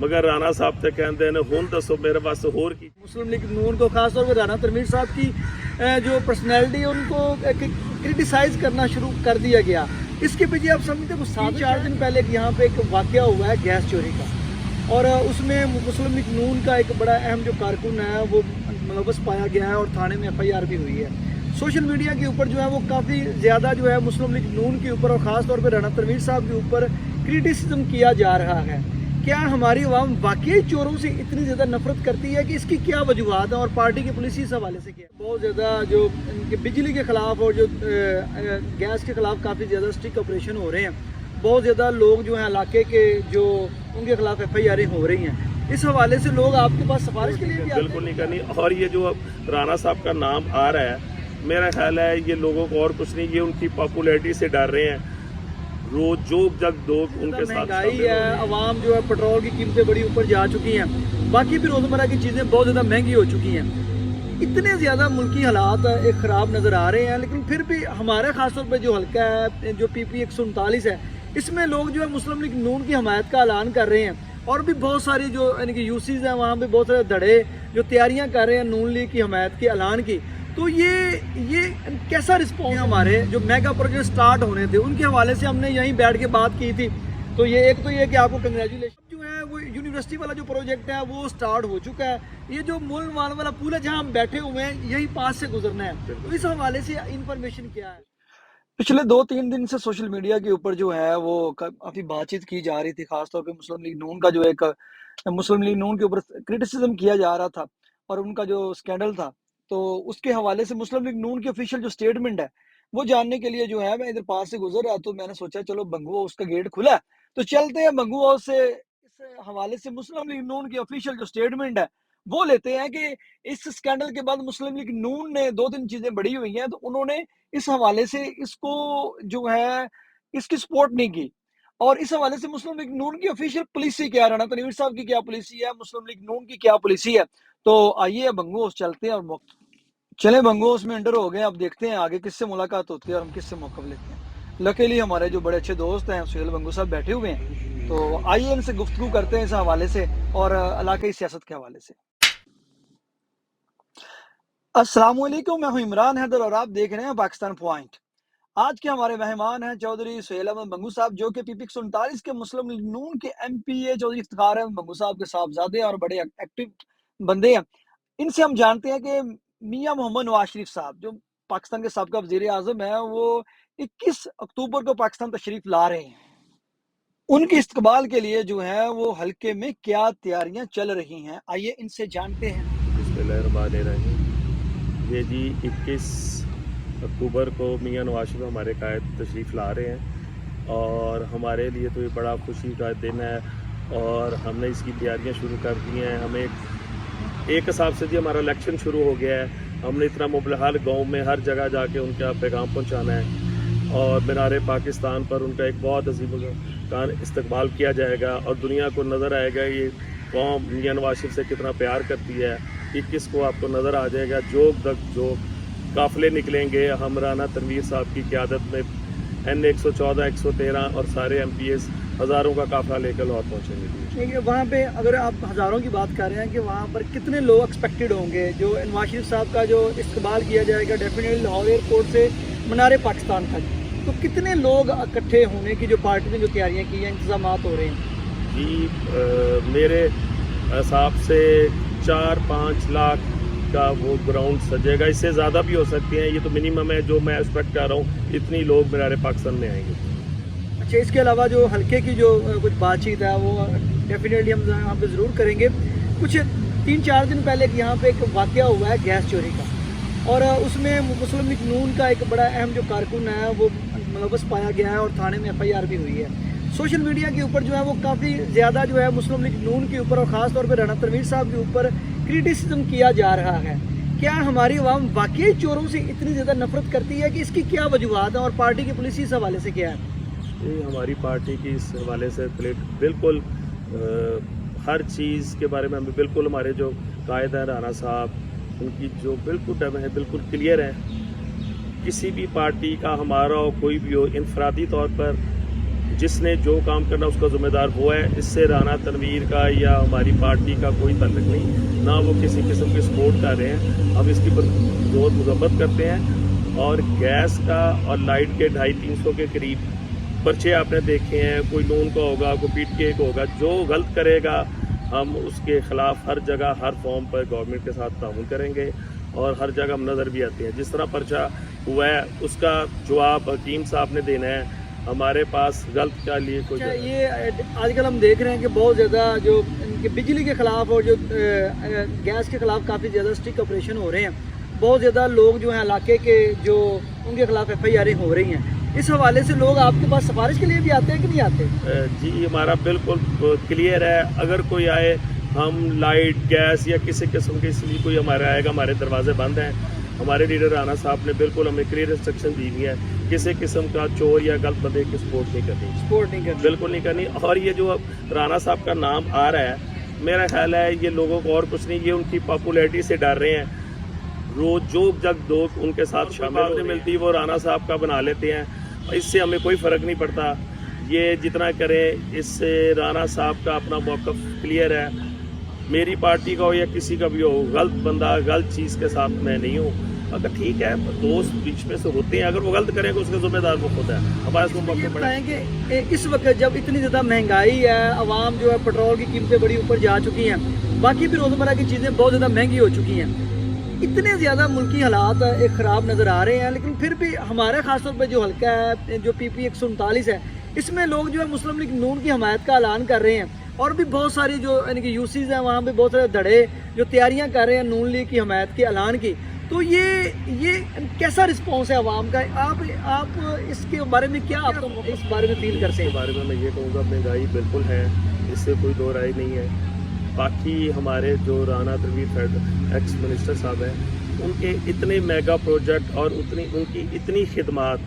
मगर राणा साहब तो कहते हैं हुन दसो मेरे पास होर की। मुस्लिम लीग नून को खासतौर पर राना तनवीर साहब की जो पर्सनैलिटी है उनको क्रिटिसाइज करना शुरू कर दिया गया। इसके पीछे आप समझते हैं 3-4 दिन पहले यहाँ पे एक वाकया हुआ है गैस चोरी का, और उसमें मुस्लिम लीग नून का एक बड़ा अहम जो कारकुन है वो मुलव्वस पाया गया है और थाने में FIR भी हुई है। सोशल मीडिया के ऊपर जो है वो काफ़ी ज़्यादा जो है मुस्लिम लीग नून के ऊपर और ख़ास तौर पर राना तनवीर साहब के ऊपर क्रिटिसिज्म किया जा रहा है। क्या हमारी आवाम वाकई चोरों से इतनी ज़्यादा नफरत करती है कि इसकी क्या वजूहत है और पार्टी की पुलिस इस हवाले से क्या है? बहुत ज़्यादा जो इनके बिजली के ख़िलाफ़ और जो गैस के ख़िलाफ़ काफ़ी ज़्यादा स्ट्रिक्ट ऑपरेशन हो रहे हैं। बहुत ज़्यादा लोग जो हैं इलाके के जो उनके खिलाफ FIR हो रही हैं। इस हवाले से लोग आपके पास सिफारिश के लिए भी बिल्कुल नहीं करनी। और ये जो राणा साहब का नाम आ रहा है, मेरा ख्याल है ये लोगों को और कुछ नहीं, ये उनकी पॉपुलैरिटी से डर रहे हैं। रोज जो जग दो उनके साथ महंगाई है, अवाम जो है पेट्रोल की कीमतें बड़ी ऊपर जा चुकी हैं, बाकी भी रोज़मर्रा की चीज़ें बहुत ज़्यादा महंगी हो चुकी हैं। इतने ज़्यादा मुल्की हालात एक ख़राब नज़र आ रहे हैं, लेकिन फिर भी हमारा ख़ासतौर पर जो हल्का है जो PP 139 है, इसमें लोग जो है मुस्लिम लीग नून की हमायत का ऐलान कर रहे हैं। और भी बहुत सारी जो यानी कि यूसीज हैं वहाँ पे बहुत सारे धड़े जो तैयारियाँ कर रहे हैं नून लीग की हमायत के ऐलान की। तो ये कैसा रिस्पॉन्स हमारे जो मेगा प्रोजेक्ट स्टार्ट होने थे उनके हवाले से हमने यहीं बैठ के बात की थी। तो ये एक तो ये कि आपको कंग्रेचुलेशन जो है वो यूनिवर्सिटी वाला जो प्रोजेक्ट है वो स्टार्ट हो चुका है। ये जो मूल मान वाला पुल है जहाँ हम बैठे हुए हैं यहीं पास से गुजरना है। तो इस हवाले से इंफॉर्मेशन क्या है? पिछले 2-3 दिन से सोशल मीडिया के ऊपर जो है वो काफ़ी बातचीत की जा रही थी, खासतौर पे मुस्लिम लीग नून का जो एक मुस्लिम लीग नून के ऊपर क्रिटिसिज्म किया जा रहा था और उनका जो स्कैंडल था, तो उसके हवाले से मुस्लिम लीग नून की ऑफिशियल जो स्टेटमेंट है वो जानने के लिए जो है मैं इधर पास से गुजर रहा, तो मैंने सोचा चलो बंगू हाउस का गेट खुला है तो चलते हैं बंगू हाउस से। इस हवाले से मुस्लिम लीग नून की ऑफिशियल जो स्टेटमेंट है वो लेते हैं कि इस स्कैंडल के बाद मुस्लिम लीग नून ने 2-3 चीजें बड़ी हुई हैं, तो उन्होंने इस हवाले से इसको जो है इसकी सपोर्ट नहीं की। और इस हवाले से मुस्लिम लीग नून की ऑफिशियल पॉलिसी क्या है, राना तनवीर साहब की क्या पॉलिसी है, मुस्लिम लीग नून की क्या पॉलिसी है। तो आइए बंगू हाउस चलते हैं और चले बंगू हाउस में एंटर हो गए। अब देखते हैं आगे किससे मुलाकात होती है और हम किससे मौका लेते हैं। लकीली हमारे जो बड़े अच्छे दोस्त हैं सुहेल बंगू साहब बैठे हुए हैं, तो आइए इनसे गुफ्तगू करते हैं इस हवाले से और इलाकाई सियासत के हवाले से। अस्सलाम वालेकुम, मैं हूं इमरान हैदर और आप देख रहे हैं पाकिस्तान पॉइंट। आज के हमारे मेहमान हैं चौधरी सुहेल अहमद बंगू साहब, जो कि PP 139 के मुस्लिम लीग नून के MPA चौधरी इफ्तिखार अहमद बंगू साहब के साहबजादे और बड़े एक्टिव बंदे हैं। इनसे हम जानते हैं कि मियां मोहम्मद नवाज शरीफ साहब जो पाकिस्तान के साबिक़ा वज़ीर आज़म है, वो 21 अक्टूबर को पाकिस्तान तशरीफ ला रहे हैं। उनके इस्तकबाल के लिए जो है वो हल्के में क्या तैयारियां चल रही हैं, आइए इनसे जानते हैं। ये जी 21 अक्टूबर को मियां नवाज शरीफ हमारे कायद तशरीफ़ ला रहे हैं और हमारे लिए तो ये बड़ा खुशी का दिन है और हमने इसकी तैयारियां शुरू कर दी हैं। हमें एक हिसाब से जी हमारा इलेक्शन शुरू हो गया है। हमने इतना हर गांव में हर जगह जाके उनका पैगाम पहुंचाना है और मीनार पाकिस्तान पर उनका एक बहुत अजीम कान इस्तकबाल किया जाएगा और दुनिया को नज़र आएगा ये कौम मियां नवाज शरीफ से कितना प्यार करती है। 21 को आपको नज़र आ जाएगा जोग तक जो काफ़िले निकलेंगे। हम राना तनवीर साहब की क़यादत में N 114, 113 और सारे MPs हज़ारों का काफ़िला लेकर लाहौर पहुँचेंगे। वहाँ पे अगर आप हज़ारों की बात कर रहे हैं कि वहाँ पर कितने लोग एक्सपेक्टेड होंगे जो नवाज शरीफ साहब का जो इस्तकबाल किया जाएगा डेफिनेटली लाहौर एयरपोर्ट से मीनार पाकिस्तान तक, तो कितने लोग इकट्ठे होने की जो पार्टी ने जो तैयारियाँ की हैं, इंतजाम हो रहे हैं? जी मेरे हिसाब से 4-5 लाख का वो ग्राउंड सजेगा, इससे ज़्यादा भी हो सकते हैं। ये तो मिनिमम है जो मैं एक्सपेक्ट कर रहा हूँ, इतनी लोग मीनार पाकिस्तान में आएंगे। अच्छा, इसके अलावा जो हल्के की जो कुछ बातचीत है वो डेफिनेटली हम यहाँ पे ज़रूर करेंगे। कुछ 3-4 दिन पहले यहाँ पे एक वाकया हुआ है गैस चोरी का, और उसमें मुस्लिम लीग नून का एक बड़ा अहम जो कारकुन है वो मुलव्वस पाया गया है और थाने में FIR भी हुई है। सोशल मीडिया के ऊपर जो है वो काफ़ी ज़्यादा जो है मुस्लिम लीग नून के ऊपर और ख़ास तौर पर राना तनवीर साहब के ऊपर क्रिटिसिज्म किया जा रहा है। क्या हमारी आवाम वाकई चोरों से इतनी ज़्यादा नफरत करती है कि इसकी क्या वजूहत है और पार्टी की पुलिस इस हवाले से क्या है? ये हमारी पार्टी की इस हवाले से बिल्कुल हर चीज़ के बारे में हमें बिल्कुल हमारे जो कायद हैं राना साहब उनकी जो बिल्कुल क्लियर है। किसी भी पार्टी का हमारा हो कोई भी हो, इनफरादी तौर पर جس نے جو کام کرنا اس کا ذمہ دار وہ ہے. اس سے رانا تنویر کا یا ہماری پارٹی کا کوئی تعلق نہیں، نہ وہ کسی قسم کی سپورٹ کر رہے ہیں. ہم اس کی بہت مذمت کرتے ہیں. اور گیس کا اور لائٹ کے 250-300 کے قریب پرچے آپ نے دیکھے ہیں. کوئی نون کا ہوگا، کوئی پی ٹی اے کا ہوگا. جو غلط کرے گا ہم اس کے خلاف ہر جگہ ہر فارم پر گورنمنٹ کے ساتھ تعاون کریں گے، اور ہر جگہ ہم نظر بھی آتے ہیں. جس طرح پرچہ ہوا ہے اس کا جواب حکیم صاحب نے دینا ہے. ہمارے پاس غلط کے لیے کوئی یہ آج کل ہم دیکھ رہے ہیں کہ بہت زیادہ جو ان کے بجلی کے خلاف اور جو گیس کے خلاف کافی زیادہ اسٹرکٹ آپریشن ہو رہے ہیں. بہت زیادہ لوگ جو ہیں علاقے کے جو ان کے خلاف ایف آئی آریں ہو رہی ہیں. اس حوالے سے لوگ آپ کے پاس سفارش کے لیے بھی آتے ہیں کہ نہیں آتے؟ جی ہمارا بالکل کلیئر ہے. اگر کوئی آئے، ہم لائٹ گیس یا کسی قسم کے اس لیے کوئی ہمارا آئے گا، ہمارے دروازے بند ہیں. ہمارے لیڈر رانا صاحب نے بالکل ہمیں کلیئر انسٹرکشن دی ہوئی ہے. کسی قسم کا چور یا غلط بندے کی سپورٹ نہیں کرنی، بالکل نہیں کرنی. اور یہ جو رانا صاحب کا نام آ رہا ہے، میرا خیال ہے یہ لوگوں کو اور کچھ نہیں، یہ ان کی پاپولیرٹی سے ڈر رہے ہیں. روز جو جگ لوگ ان کے ساتھ شامل نہیں ملتی وہ رانا صاحب کا بنا لیتے ہیں. اس سے ہمیں کوئی فرق نہیں پڑتا. یہ جتنا کریں اس سے رانا صاحب کا اپنا موقف کلیئر ہے. میری پارٹی کا ہو یا کسی کا بھی ہو، غلط بندہ غلط چیز کے ساتھ میں نہیں ہوں. اگر ٹھیک ہے دوست بیچ میں سے ہوتے ہیں، اگر وہ غلط کریں گے اس کا ذمہ دار وہ خود ہے. ہمارے اس کو موقع پڑے کہ اس وقت جب اتنی زیادہ مہنگائی ہے، عوام جو ہے پیٹرول کی قیمتیں بڑی اوپر جا چکی ہیں، باقی بھی روزمرہ کی چیزیں بہت زیادہ مہنگی ہو چکی ہیں، اتنے زیادہ ملکی حالات ایک خراب نظر آ رہے ہیں، لیکن پھر بھی ہمارے خاص طور پہ جو حلقہ ہے جو پی پی 139 ہے، اس میں لوگ جو ہے مسلم لیگ نون کی حمایت کا اعلان کر رہے ہیں. اور بھی بہت ساری جو یعنی کہ یوسیز ہیں وہاں پہ بہت سارے دھڑے جو تیاریاں کر رہے ہیں نون لیگ کی حمایت کے اعلان کی. تو یہ کیسا رسپانس ہے عوام کا؟ آپ اس کے بارے میں کیا آپ اس بارے میں فیل کرتے ہیں؟ اس بارے میں یہ کہوں گا مہنگائی بالکل ہے، اس سے کوئی دو رائے نہیں ہے. باقی ہمارے جو رانا تنویر ایکس منسٹر صاحب ہیں، ان کے اتنے میگا پروجیکٹ اور ان کی اتنی خدمات،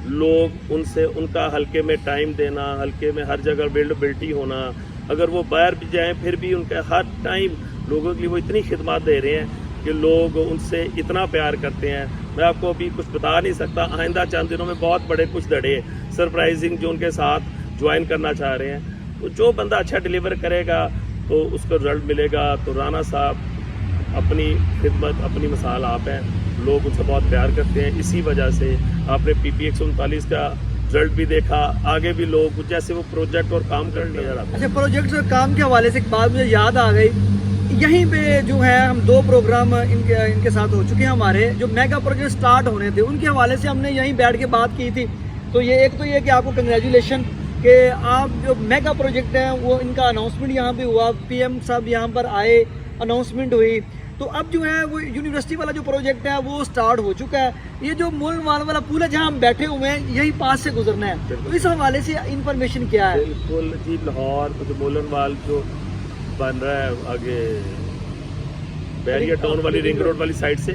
لوگ ان سے ان کا حلقے میں ٹائم دینا، حلقے میں ہر جگہ اویلیبلٹی ہونا، اگر وہ باہر بھی جائیں پھر بھی ان کا ہر ٹائم لوگوں کے لیے وہ اتنی خدمات دے رہے ہیں کہ لوگ ان سے اتنا پیار کرتے ہیں. میں آپ کو ابھی کچھ بتا نہیں سکتا. آئندہ چند دنوں میں بہت بڑے کچھ دھڑے سرپرائزنگ جو ان کے ساتھ جوائن کرنا چاہ رہے ہیں. تو جو بندہ اچھا ڈیلیور کرے گا تو اس کو رزلٹ ملے گا. تو رانا صاحب اپنی خدمت، اپنی مثال آپ ہیں. لوگ ان سے بہت پیار کرتے ہیں. اسی وجہ سے آپ نے پی پی 139 کا رزلٹ بھی دیکھا. آگے بھی لوگ جیسے وہ پروجیکٹ اور کام کرنے نظر آتے ہیں. اچھا، پروجیکٹ اور کام کے حوالے سے ایک بات مجھے یاد آ گئی. یہیں پہ جو ہے ہم 2 پروگرام ان کے ساتھ ہو چکے ہیں. ہمارے جو میگا پروجیکٹ سٹارٹ ہونے تھے ان کے حوالے سے ہم نے یہیں بیٹھ کے بات کی تھی. تو یہ ایک تو یہ کہ آپ کو کنگریچولیشن کہ آپ جو میگا پروجیکٹ ہیں وہ ان کا اناؤنسمنٹ یہاں پہ ہوا، پی ایم صاحب یہاں پر آئے، اناؤنسمنٹ ہوئی. تو اب جو ہے وہ یونیورسٹی والا جو پروجیکٹ ہے وہ سٹارٹ ہو چکا ہے. یہ جو مول مال والا پول ہے جہاں ہم بیٹھے ہوئے ہیں یہی پاس سے گزرنا ہے. تو اس حوالے سے انفارمیشن کیا ہے؟ بالکل جی، لاہور جو مولن وال جو بن رہا ہے آگے بیریا ٹاؤن والی رنگ روڈ والی سائڈ سے،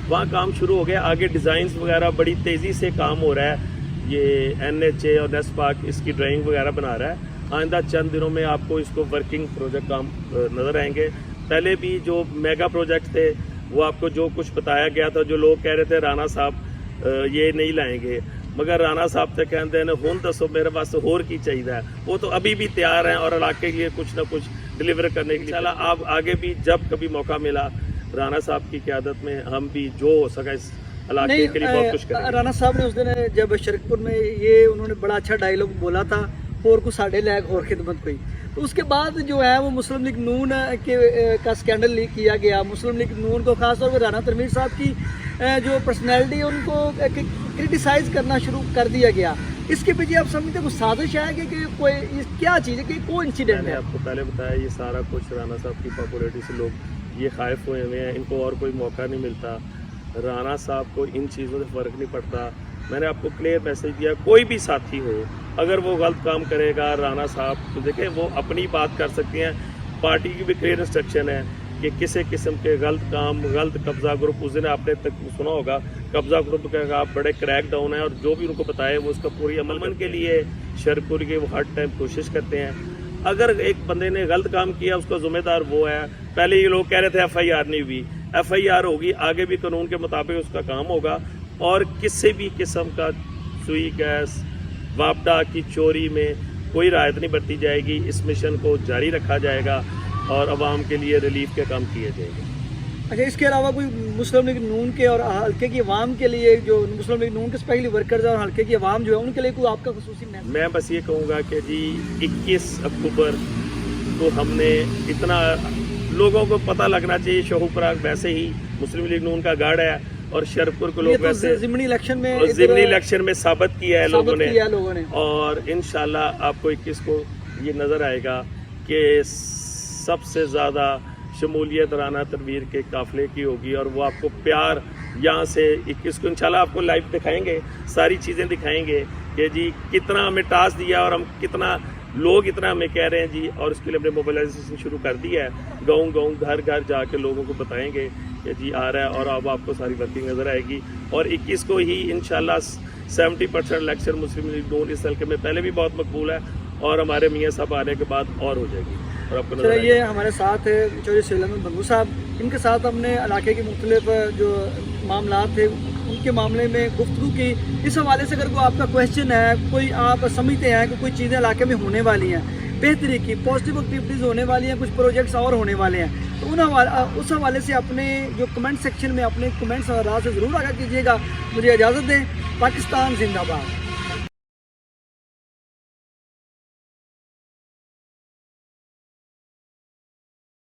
وہاں کام شروع ہو گیا. آگے ڈیزائنز وغیرہ بڑی تیزی سے کام ہو رہا ہے. یہ این ایچ اے اور نیس پاک اس کی ڈرائنگ وغیرہ بنا رہا ہے. آئندہ چند دنوں میں آپ کو اس کو ورکنگ پروجیکٹ کام نظر آئیں گے. پہلے بھی جو میگا پروجیکٹ تھے وہ آپ کو جو کچھ بتایا گیا تھا، جو لوگ کہہ رہے تھے رانا صاحب یہ نہیں لائیں گے، مگر رانا صاحب سے کہتے ہیں ہون دسو میرے پاس ہور کی چاہیے ہے. وہ تو ابھی بھی تیار ہیں اور علاقے کے لیے کچھ نہ کچھ ڈلیور کرنے کے لیے. آپ آگے بھی جب کبھی موقع ملا رانا صاحب کی قیادت میں ہم بھی جو ہو سکا اس علاقے کے لیے بہت کچھ کریں گے. رانا صاحب نے اس دن جب شرکپور میں یہ انہوں نے بڑا اچھا ڈائلاگ بولا تھا، اور کو ساڑھے لیک اور خدمت کوئی. تو اس کے بعد جو ہے وہ مسلم لیگ نون کا سکینڈل لیک کیا گیا. مسلم لیگ نون کو خاص طور پہ رانا تنویر صاحب کی جو پرسنالٹی ہے ان کو کرٹیسائز کرنا شروع کر دیا گیا. اس کے پیچھے آپ سمجھتے ہیں کوئی سازش ہے کہ کوئی کیا چیز ہے کہ کوئی انسیڈنٹ ہے؟ آپ کو پہلے بتایا یہ سارا کچھ رانا صاحب کی پاپولیرٹی سے لوگ یہ خائف ہوئے ہوئے ہیں. ان کو اور کوئی موقع نہیں ملتا. رانا صاحب کو ان چیزوں سے فرق نہیں پڑتا. میں نے آپ کو کلیئر میسج دیا، کوئی بھی ساتھی ہو اگر وہ غلط کام کرے گا، رانا صاحب تو دیکھیں وہ اپنی بات کر سکتے ہیں. پارٹی کی بھی کلیئر انسٹرکشن ہے کہ کسی قسم کے غلط کام، غلط قبضہ گروپ، اس دن آپ نے تک سنا ہوگا قبضہ گروپ کا بڑے کریک ڈاؤن ہے، اور جو بھی ان کو بتائے وہ اس کا پوری عمل کے لیے شرپور کے وہ ہر ٹائم کوشش کرتے ہیں. اگر ایک بندے نے غلط کام کیا اس کا ذمہ دار وہ ہے. پہلے یہ لوگ کہہ رہے تھے ایف آئی آر نہیں ہوئی، ایف آئی آر ہوگی. آگے بھی قانون کے مطابق اس کا کام ہوگا. اور کسی بھی قسم کا سوئی گیس वापदा की चोरी में कोई राहत नहीं बरती जाएगी। इस मिशन को जारी रखा जाएगा और आवाम के लिए रिलीफ के काम किए जाएंगे। अच्छा, इसके अलावा कोई मुस्लिम लीग नून के और हल्के की आवाम के लिए, जो मुस्लिम लीग नून के स्पेशली वर्कर्स और हल्के की आवाम जो है उनके लिए कोई आपका खुसूसी मैसेज? मैं बस ये कहूँगा कि जी 21 अक्टूबर को हमने इतना लोगों को पता लगना चाहिए। शोहपुरा वैसे ही मुस्लिम लीग नून का गढ़ है और शरफपुर को ये लोग तो वैसे ज़िमनी इलेक्शन में ज़िमनी इलेक्शन में साबित किया है लोगों ने। ने और इंशाल्लाह आपको 21 को ये नज़र आएगा कि सबसे ज़्यादा शमूलियत राना तनवीर के काफ़िले की होगी और वो आपको प्यार यहाँ से 21 को इंशाल्लाह आपको लाइव दिखाएंगे, सारी चीज़ें दिखाएंगे कि जी कितना हमें टास्क दिया और हम कितना लोग इतना हमें कह रहे हैं जी। और उसके लिए हमने मोबिलाइजेशन शुरू कर दिया है। गाँव घर घर जाके लोगों को बताएंगे कि जी आ रहा है और अब आपको सारी वर्किंग नज़र आएगी। और 21 को ही इंशाल्लाह 70% इलेक्शन मुस्लिम लीग नून इस हल्के में पहले भी बहुत मकबूल है और हमारे मियाँ साहब आने के बाद और हो जाएगी। और आपको नज़र चलिए, ये हमारे साथ है चौधरी सैयद बंगू साहब। इनके साथ हमने इलाके के मुख्तलिफ जो मामला थे उनके मामले में गुफ्तगू की। इस हवाले से अगर कोई आपका क्वेश्चन है, कोई आप समझते हैं कि कोई चीज़ें इलाके में होने वाली हैं, बेहतरी की पॉजिटिव एक्टिविटीज़ होने वाली हैं, कुछ प्रोजेक्ट्स और होने वाले हैं, तो उस हवाले से अपने जो कमेंट सेक्शन में अपने कमेंट्स और राय से ज़रूर आगाह कीजिएगा। मुझे इजाज़त दें। पाकिस्तान जिंदाबाद।